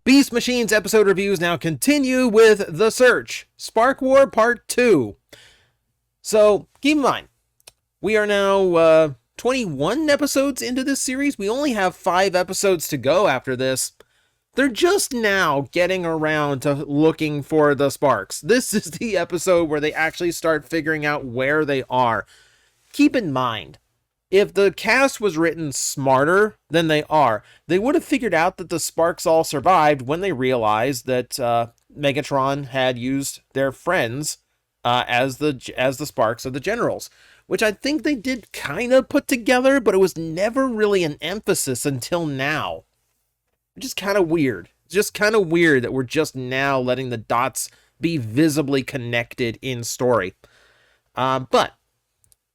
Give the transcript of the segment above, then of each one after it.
Beast Machines episode reviews now continue with The Search, Sparkwar Part 2. So, keep in mind, we are now 21 episodes into this series. We only have 5 episodes to go after this. They're just now getting around to looking for the sparks. This is the episode where they actually start figuring out where they are. Keep in mind, if the cast was written smarter than they are, they would have figured out that the sparks all survived when they realized that Megatron had used their friends as the sparks of the generals, which I think they did kind of put together, but it was never really an emphasis until now. Which is kind of weird. It's just kind of weird that we're just now letting the dots be visibly connected in story. But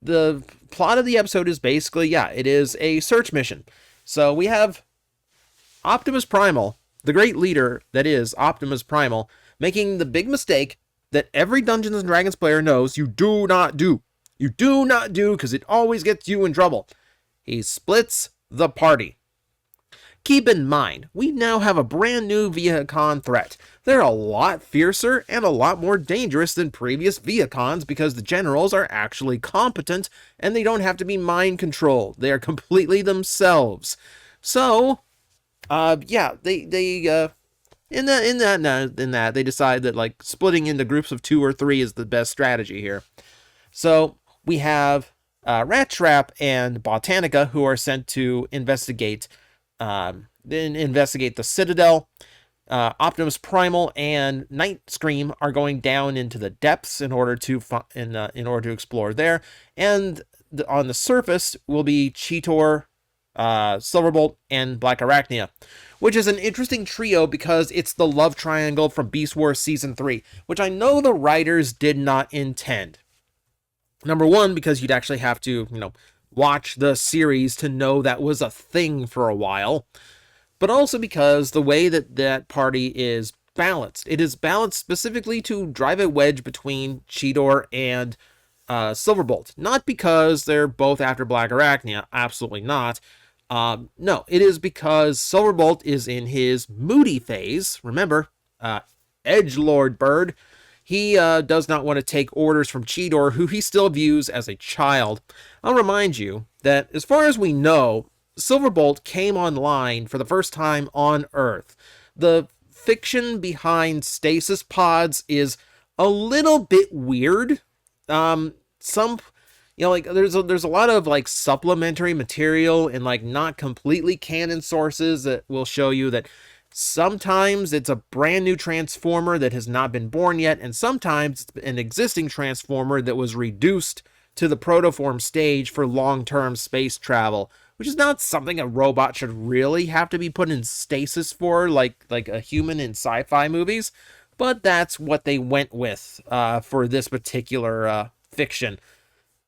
the plot of the episode is basically, it is a search mission. So we have Optimus Primal, the great leader that is Optimus Primal, making the big mistake that every Dungeons & Dragons player knows you do not do. You do not do, because it always gets you in trouble. He splits the party. Keep in mind, we now have a brand new Viacon threat. They're a lot fiercer and a lot more dangerous than previous Viacons because the generals are actually competent and they don't have to be mind controlled. They are completely themselves. So, in that they decide that like splitting into groups of 2 or 3 is the best strategy here. So we have Rat Trap and Botanica who are sent to investigate the Citadel. Optimus Primal and Night Scream are going down into the depths in order to explore there. And on the surface will be Cheetor, Silverbolt, and Black Arachne, which is an interesting trio because it's the love triangle from Beast Wars Season 3, which I know the writers did not intend. Number one, because you'd actually have to, watch the series to know that was a thing for a while, but also because the way that party is balanced. It is balanced specifically to drive a wedge between Cheetor and Silverbolt. Not because they're both after Black Arachne, absolutely not. No, it is because Silverbolt is in his moody phase. Remember, Edgelord Bird. He does not want to take orders from Cheetor, who he still views as a child. I'll remind you that, as far as we know, Silverbolt came online for the first time on Earth. The fiction behind stasis pods is a little bit weird. There's a lot of supplementary material and not completely canon sources that will show you that sometimes it's a brand new Transformer that has not been born yet, and sometimes it's an existing Transformer that was reduced to the protoform stage for long-term space travel, which is not something a robot should really have to be put in stasis for, like a human in sci-fi movies, but that's what they went with for this particular fiction.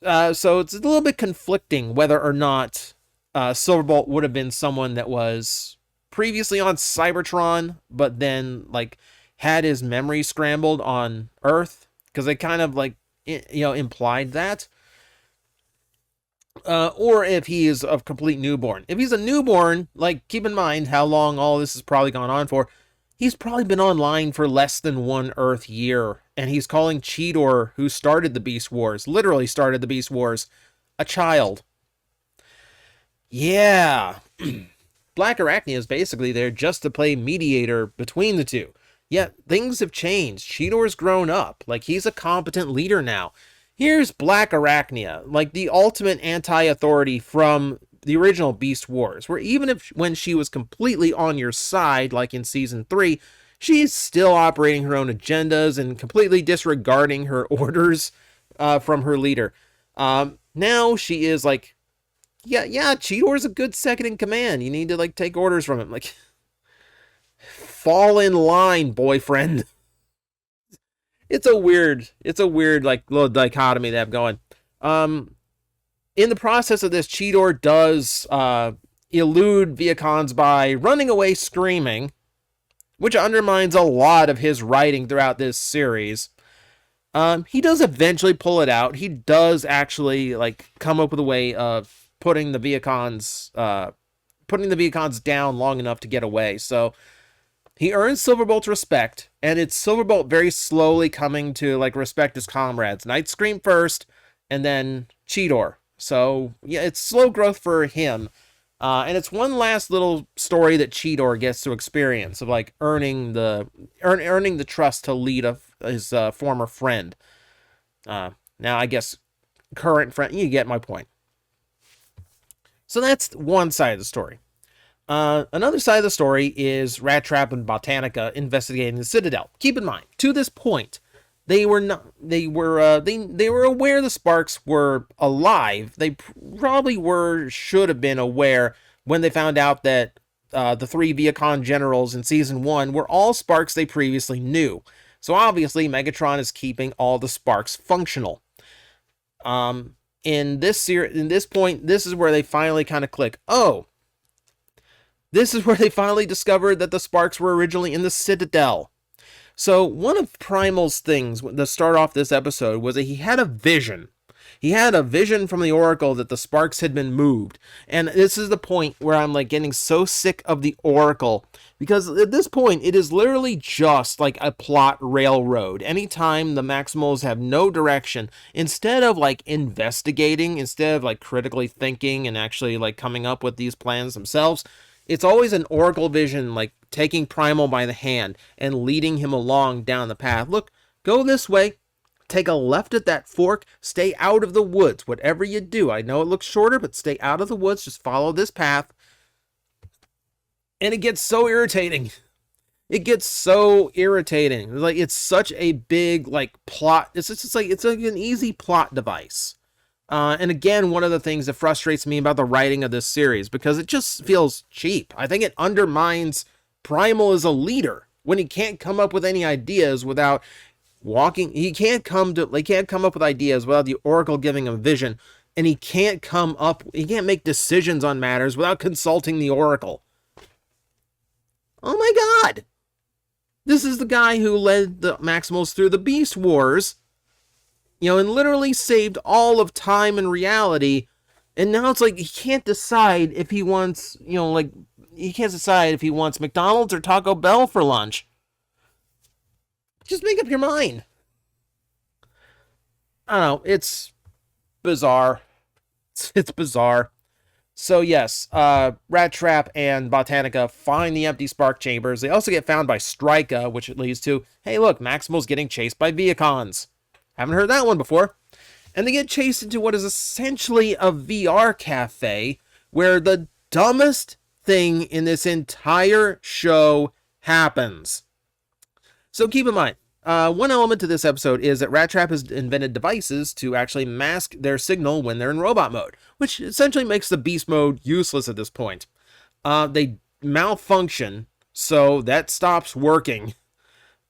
So it's a little bit conflicting whether or not Silverbolt would have been someone that was previously on Cybertron, but then had his memory scrambled on Earth, because they kind of implied that, or if he is a complete newborn. If he's a newborn, keep in mind how long all this has probably gone on for. He's probably been online for less than 1 Earth year, and he's calling Cheetor, who started the Beast Wars, literally started the Beast Wars, a child. Yeah. Black Arachne is basically there just to play mediator between the two. Yet, things have changed. Cheetor's grown up. He's a competent leader now. Here's Black Arachne, the ultimate anti-authority from the original Beast Wars, where even when she was completely on your side, like in Season 3, she's still operating her own agendas and completely disregarding her orders from her leader. Now she is Cheetor's a good second in command. You need to take orders from him. Fall in line, boyfriend. It's a weird little dichotomy they have going. In the process of this, Cheetor does elude Viacons by running away screaming, which undermines a lot of his writing throughout this series. He does eventually pull it out. He does actually come up with a way of putting the Viacons down long enough to get away. So He earns Silverbolt's respect, and it's Silverbolt very slowly coming to like respect his comrades. Night Scream first, and then Cheetor. So yeah, it's slow growth for him. And it's one last little story that Cheetor gets to experience of like earning the trust to lead his former friend. Now I guess current friend. You get my point. So that's one side of the story. Another side of the story is Rat Trap and Botanica investigating the Citadel. Keep in mind, to this point, they were aware the Sparks were alive. They probably should have been aware when they found out that the 3 Viacon generals in season 1 were all Sparks they previously knew. So obviously, Megatron is keeping all the Sparks functional. In this point, this is where they finally kind of click. Oh, this is where they finally discovered that the Sparks were originally in the Citadel. So one of Primal's things to start off this episode was that he had a vision. He had a vision from the Oracle that the Sparks had been moved. And this is the point where I'm like getting so sick of the Oracle. Because at this point, it is literally just like a plot railroad. Anytime the Maximals have no direction, instead of like investigating, instead of like critically thinking and actually like coming up with these plans themselves, it's always an Oracle vision, like taking Primal by the hand and leading him along down the path. Look, go this way. Take a left at that fork. Stay out of the woods. Whatever you do, I know it looks shorter, but stay out of the woods. Just follow this path. And it gets so irritating. It gets so irritating. Like, it's such a big, like, plot. It's like an easy plot device. And again, one of the things that frustrates me about the writing of this series, because it just feels cheap. I think it undermines Primal as a leader when he can't come up with any ideas without he can't come up with ideas without the Oracle giving him a vision, and he can't make decisions on matters without consulting the Oracle. Oh my god! This is the guy who led the Maximals through the Beast Wars, and literally saved all of time and reality, and now it's like he can't decide if he wants, he can't decide if he wants McDonald's or Taco Bell for lunch. Just make up your mind. I don't know, it's bizarre. It's bizarre. So yes, Rat Trap and Botanica find the empty spark chambers. They also get found by Strika, which leads to, hey look, Maximal's getting chased by Viacons. Haven't heard that one before. And they get chased into what is essentially a VR cafe, where the dumbest thing in this entire show happens. So keep in mind, one element to this episode is that Rat Trap has invented devices to actually mask their signal when they're in robot mode, which essentially makes the beast mode useless at this point. They malfunction, so that stops working.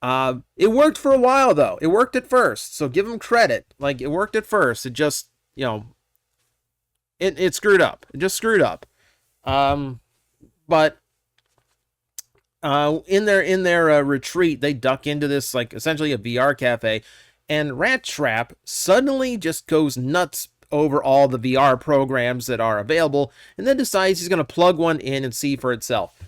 It worked for a while, though. It worked at first, so give them credit. Like, it worked at first. It just, it screwed up. It just screwed up. But in their retreat, they duck into this, like, essentially a VR cafe, and Rat Trap suddenly just goes nuts over all the VR programs that are available, and then decides he's going to plug one in and see for itself.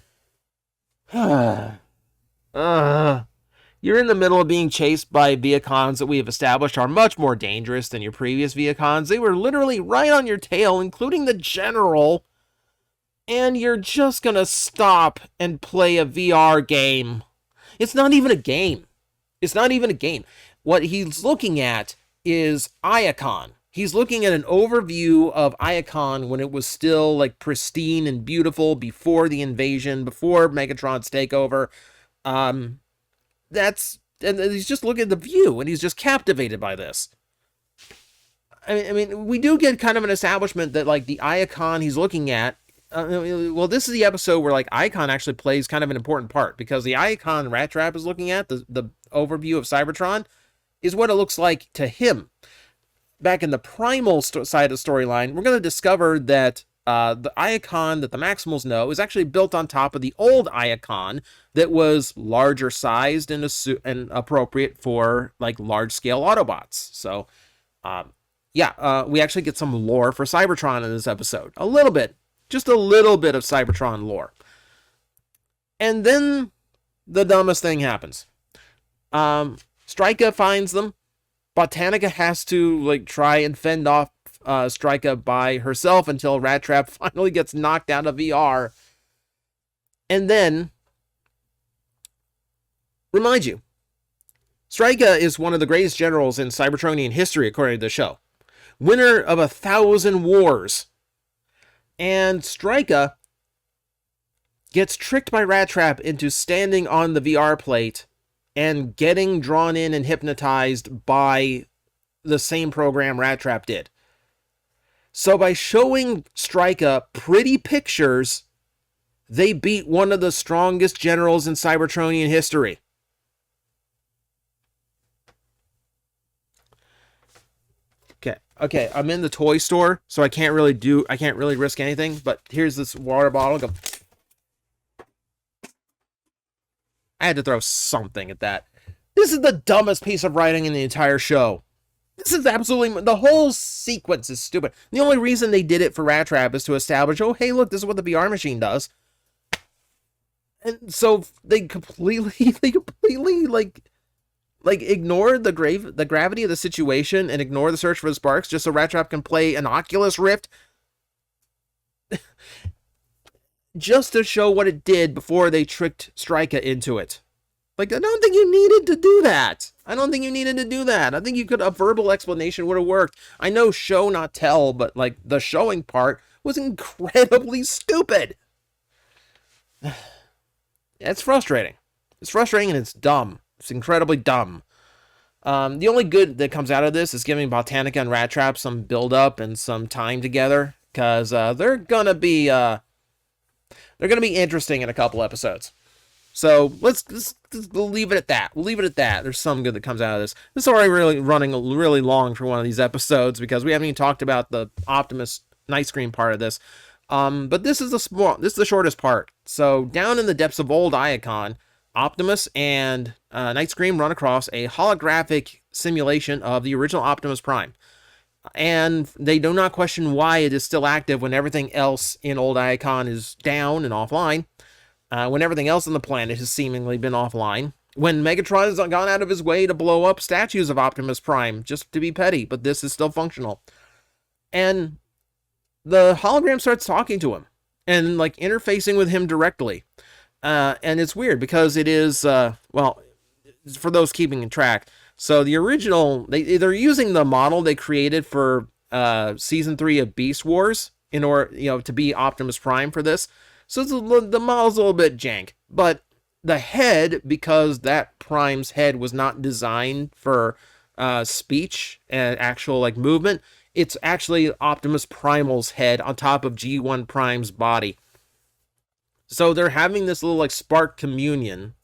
You're in the middle of being chased by Viacons that we have established are much more dangerous than your previous Viacons. They were literally right on your tail, including the General. And you're just gonna stop and play a VR game. It's not even a game. It's not even a game. What he's looking at is Iacon. He's looking at an overview of Iacon when it was still like pristine and beautiful before the invasion, before Megatron's takeover. And he's just looking at the view, and he's just captivated by this. I mean, we do get kind of an establishment that like the Iacon he's looking at. Well, this is the episode where like Icon actually plays kind of an important part, because the Icon Rat Trap is looking at, the overview of Cybertron, is what it looks like to him. Back in the Primal side of the storyline, we're going to discover that the Iacon that the Maximals know is actually built on top of the old Iacon that was larger sized and appropriate for like large scale Autobots. So, we actually get some lore for Cybertron in this episode. A little bit. Just a little bit of Cybertron lore. And then the dumbest thing happens. Strika finds them. Botanica has to like try and fend off Strika by herself until Rat Trap finally gets knocked out of VR. And then, remind you, Strika is one of the greatest generals in Cybertronian history, according to the show. Winner of 1,000 wars. And Strika gets tricked by Rat Trap into standing on the VR plate and getting drawn in and hypnotized by the same program Rat Trap did. So by showing Strika pretty pictures, they beat one of the strongest generals in Cybertronian history. Okay, I'm in the toy store, so I can't really risk anything, but here's this water bottle. Go. I had to throw something at that. This is the dumbest piece of writing in the entire show. This is absolutely... The whole sequence is stupid. The only reason they did it for Rat Trap is to establish, oh, hey, look, this is what the VR machine does. And so they completely, ignore the gravity of the situation and ignore the search for the sparks just so Rat Trap can play an Oculus Rift. Just to show what it did before they tricked Strika into it. Like, I don't think you needed to do that. I think a verbal explanation would have worked. I know show, not tell, but, like, the showing part was incredibly stupid. It's frustrating. It's frustrating and it's dumb. It's incredibly dumb. The only good that comes out of this is giving Botanica and Rat Trap some build-up and some time together, because they're gonna be interesting in a couple episodes. So let's leave it at that. We'll leave it at that. There's some good that comes out of this. This is already really running really long for one of these episodes because we haven't even talked about the Optimus Night Screen part of this. But this is the shortest part. So down in the depths of old Iacon, Optimus and Night Scream run across a holographic simulation of the original Optimus Prime. And they do not question why it is still active when everything else in old Iacon is down and offline. When everything else on the planet has seemingly been offline. When Megatron has gone out of his way to blow up statues of Optimus Prime, just to be petty, but this is still functional. And the hologram starts talking to him and like interfacing with him directly. And it's weird because it is, well, for those keeping track. So the original, they're using the model they created for season 3 of Beast Wars in order, to be Optimus Prime for this. So the model's a little bit jank, but the head, because that Prime's head was not designed for speech and actual like movement, it's actually Optimus Primal's head on top of G1 Prime's body. So they're having this little like spark communion,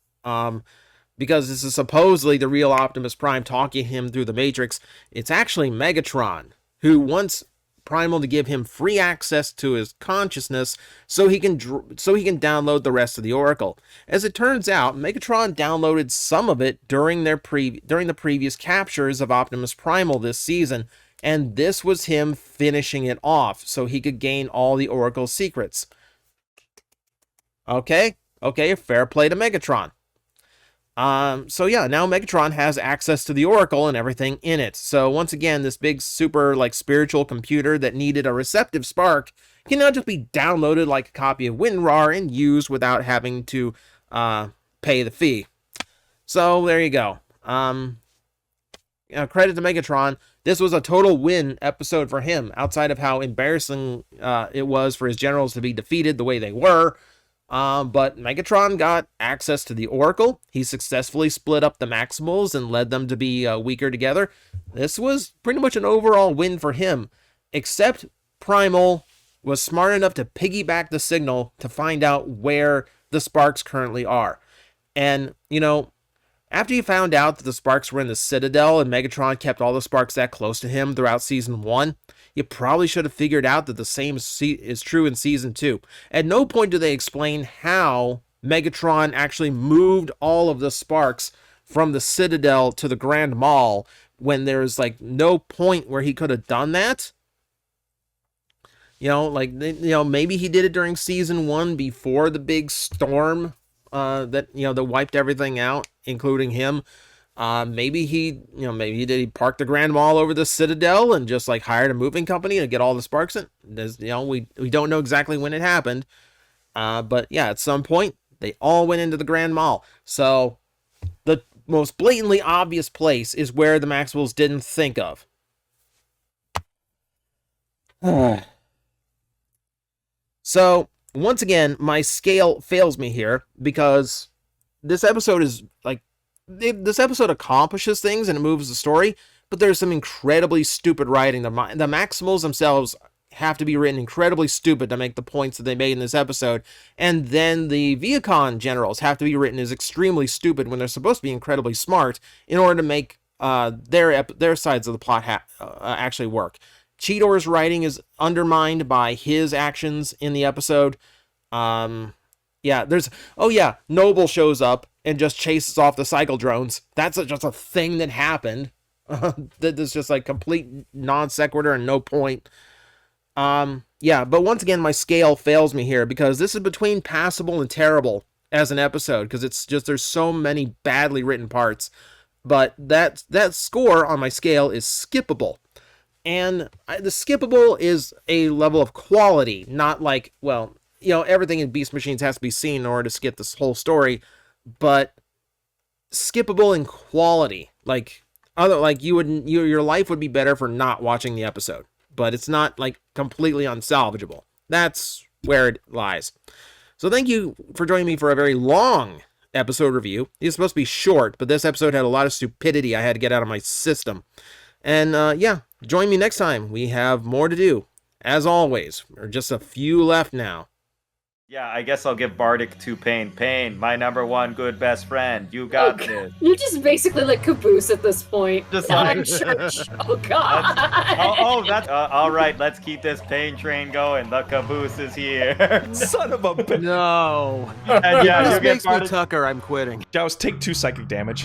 because this is supposedly the real Optimus Prime talking to him through the Matrix. It's actually Megatron, who wants Primal to give him free access to his consciousness so he can download the rest of the Oracle. As it turns out, Megatron downloaded some of it during the previous captures of Optimus Primal this season, and this was him finishing it off so he could gain all the Oracle secrets. Okay, fair play to Megatron. So yeah, now Megatron has access to the Oracle and everything in it. So once again, this big super like spiritual computer that needed a receptive spark can now just be downloaded like a copy of WinRAR and used without having to pay the fee. So there you go. Credit to Megatron. This was a total win episode for him, outside of how embarrassing it was for his generals to be defeated the way they were. But Megatron got access to the Oracle. He successfully split up the Maximals and led them to be weaker together. This was pretty much an overall win for him, except Primal was smart enough to piggyback the signal to find out where the sparks currently are. And, after he found out that the sparks were in the Citadel and Megatron kept all the sparks that close to him throughout Season 1, you probably should have figured out that the same is true in Season 2. At no point do they explain how Megatron actually moved all of the sparks from the Citadel to the Grand Mall when there's like no point where he could have done that. Maybe he did it during Season 1 before the big storm that that wiped everything out, including him. Maybe he parked the Grand Mall over the Citadel and just like hired a moving company to get all the sparks in. We don't know exactly when it happened. But yeah, at some point they all went into the Grand Mall. So the most blatantly obvious place is where the Maxwells didn't think of. So once again, my scale fails me here because this episode is like this episode accomplishes things and it moves the story, but there's some incredibly stupid writing. The Maximals themselves have to be written incredibly stupid to make the points that they made in this episode, and then the Viacon generals have to be written as extremely stupid when they're supposed to be incredibly smart in order to make their sides of the plot actually work. Cheetor's writing is undermined by his actions in the episode. Noble shows up and just chases off the cycle drones. That's just a thing that happened. That is just like complete non sequitur and no point. But once again, my scale fails me here because this is between passable and terrible as an episode because it's just there's so many badly written parts. But that score on my scale is skippable. And the skippable is a level of quality, not like, everything in Beast Machines has to be seen in order to skip this whole story, but skippable in quality. Your life would be better for not watching the episode, but it's not like completely unsalvageable. That's where it lies. So thank you for joining me for a very long episode review. It's supposed to be short, but this episode had a lot of stupidity I had to get out of my system. And join me next time. We have more to do. As always, we're just a few left now. Yeah, I guess I'll give Bardic to Pain. Pain, my number one good best friend. You got this. You're just basically like Caboose at this point. Just like church. Oh God. That's all right. Let's keep this Pain train going. The Caboose is here. Son of a bitch. No. And yeah, this makes me Tucker. I'm quitting. Joust, take 2 psychic damage.